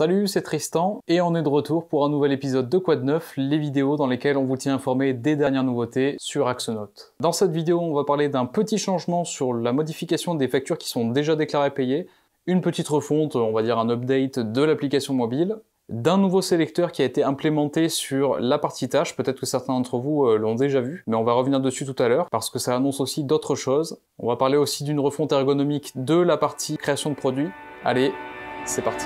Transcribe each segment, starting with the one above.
Salut, c'est Tristan et on est de retour pour un nouvel épisode de Quoi de neuf, les vidéos dans lesquelles on vous tient informé des dernières nouveautés sur Axonote. Dans cette vidéo, on va parler d'un petit changement sur la modification des factures qui sont déjà déclarées payées, une petite refonte, on va dire un update de l'application mobile, d'un nouveau sélecteur qui a été implémenté sur la partie tâches, peut-être que certains d'entre vous l'ont déjà vu, mais on va revenir dessus tout à l'heure parce que ça annonce aussi d'autres choses. On va parler aussi d'une refonte ergonomique de la partie création de produits. Allez, c'est parti.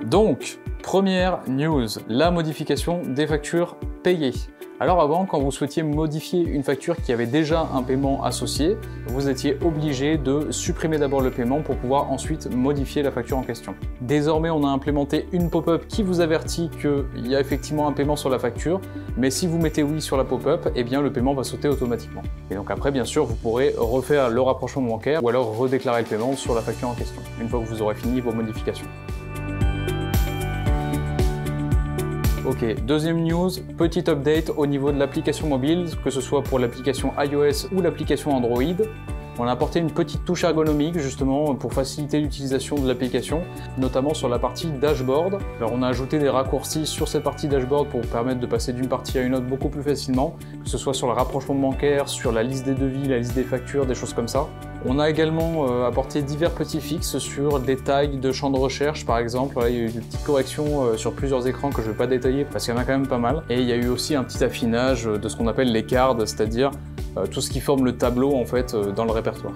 Donc, première news, la modification des factures payées. Alors avant, quand vous souhaitiez modifier une facture qui avait déjà un paiement associé, vous étiez obligé de supprimer d'abord le paiement pour pouvoir ensuite modifier la facture en question. Désormais, on a implémenté une pop-up qui vous avertit qu'il y a effectivement un paiement sur la facture, mais si vous mettez oui sur la pop-up, eh bien le paiement va sauter automatiquement. Et donc après, bien sûr, vous pourrez refaire le rapprochement bancaire ou alors redéclarer le paiement sur la facture en question, une fois que vous aurez fini vos modifications. Ok, deuxième news, petit update au niveau de l'application mobile, que ce soit pour l'application iOS ou l'application Android. On a apporté une petite touche ergonomique justement pour faciliter l'utilisation de l'application, notamment sur la partie dashboard. Alors on a ajouté des raccourcis sur cette partie dashboard pour vous permettre de passer d'une partie à une autre beaucoup plus facilement, que ce soit sur le rapprochement bancaire, sur la liste des devis, la liste des factures, des choses comme ça. On a également apporté divers petits fixes sur des tags de champs de recherche par exemple. Voilà, il y a eu des petites corrections sur plusieurs écrans que je ne vais pas détailler parce qu'il y en a quand même pas mal. Et il y a eu aussi un petit affinage de ce qu'on appelle les cards, c'est-à-dire tout ce qui forme le tableau en fait dans le répertoire.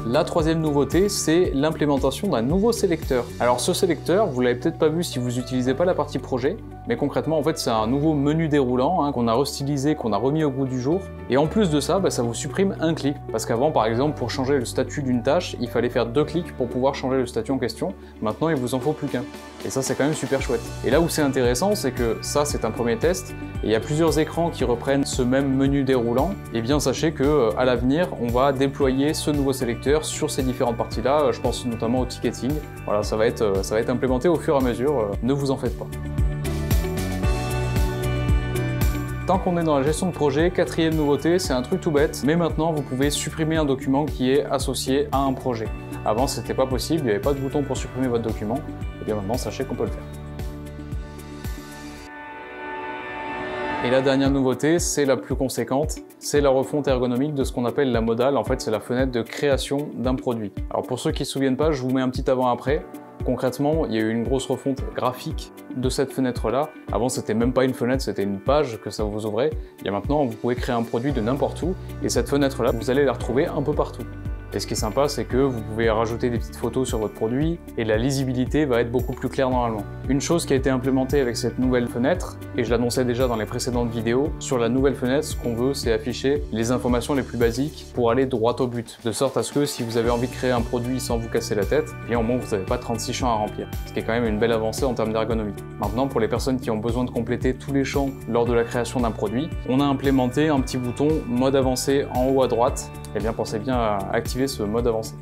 La troisième nouveauté, c'est l'implémentation d'un nouveau sélecteur. Alors ce sélecteur, vous l'avez peut-être pas vu si vous n'utilisez pas la partie projet, mais concrètement en fait c'est un nouveau menu déroulant qu'on a restylisé, qu'on a remis au goût du jour. Et en plus de ça, ça vous supprime un clic. Parce qu'avant par exemple pour changer le statut d'une tâche, il fallait faire 2 clics pour pouvoir changer le statut en question. Maintenant il vous en faut plus qu'un. Et ça c'est quand même super chouette. Et là où c'est intéressant, c'est que ça c'est un premier test, et il y a plusieurs écrans qui reprennent ce même menu déroulant. Et bien sachez que à l'avenir, on va déployer ce nouveau sélecteur sur ces différentes parties-là. Je pense notamment au ticketing. Voilà, ça va être implémenté au fur et à mesure. Ne vous en faites pas. Tant qu'on est dans la gestion de projet, quatrième nouveauté, c'est un truc tout bête, mais maintenant vous pouvez supprimer un document qui est associé à un projet. Avant c'était pas possible, il n'y avait pas de bouton pour supprimer votre document, et bien maintenant sachez qu'on peut le faire. Et la dernière nouveauté, c'est la plus conséquente, c'est la refonte ergonomique de ce qu'on appelle la modale. En fait c'est la fenêtre de création d'un produit. Alors pour ceux qui ne se souviennent pas, je vous mets un petit avant-après. Concrètement, il y a eu une grosse refonte graphique de cette fenêtre-là. Avant, c'était même pas une fenêtre, c'était une page que ça vous ouvrait. Et maintenant, vous pouvez créer un produit de n'importe où. Et cette fenêtre-là, vous allez la retrouver un peu partout. Et ce qui est sympa, c'est que vous pouvez rajouter des petites photos sur votre produit et la lisibilité va être beaucoup plus claire normalement. Une chose qui a été implémentée avec cette nouvelle fenêtre, et je l'annonçais déjà dans les précédentes vidéos, sur la nouvelle fenêtre, ce qu'on veut, c'est afficher les informations les plus basiques pour aller droit au but. De sorte à ce que si vous avez envie de créer un produit sans vous casser la tête, et au moins vous n'avez pas 36 champs à remplir. Ce qui est quand même une belle avancée en termes d'ergonomie. Maintenant, pour les personnes qui ont besoin de compléter tous les champs lors de la création d'un produit, on a implémenté un petit bouton mode avancé en haut à droite. Et bien pensez bien à activer ce mode avancé.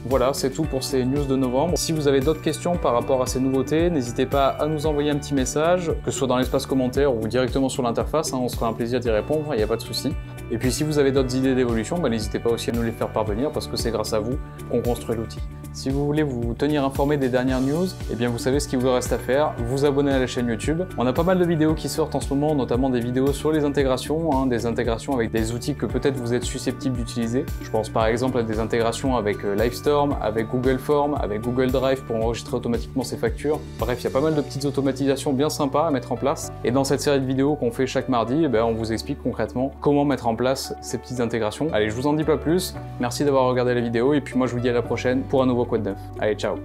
Voilà, c'est tout pour ces news de novembre. Si vous avez d'autres questions par rapport à ces nouveautés, n'hésitez pas à nous envoyer un petit message, que ce soit dans l'espace commentaire ou directement sur l'interface, on se fera un plaisir d'y répondre, il n'y a pas de souci. Et puis si vous avez d'autres idées d'évolution, n'hésitez pas aussi à nous les faire parvenir parce que c'est grâce à vous qu'on construit l'outil. Si vous voulez vous tenir informé des dernières news, eh bien vous savez ce qu'il vous reste à faire, vous abonner à la chaîne YouTube. On a pas mal de vidéos qui sortent en ce moment, notamment des vidéos sur les intégrations, des intégrations avec des outils que peut-être vous êtes susceptibles d'utiliser. Je pense par exemple à des intégrations avec Livestorm, avec Google Forms, avec Google Drive pour enregistrer automatiquement ses factures. Bref, il y a pas mal de petites automatisations bien sympas à mettre en place. Et dans cette série de vidéos qu'on fait chaque mardi, on vous explique concrètement comment mettre en place ces petites intégrations. Allez, je vous en dis pas plus. Merci d'avoir regardé la vidéo et puis moi je vous dis à la prochaine pour un nouveau Quoi de neuf. Allez, ciao!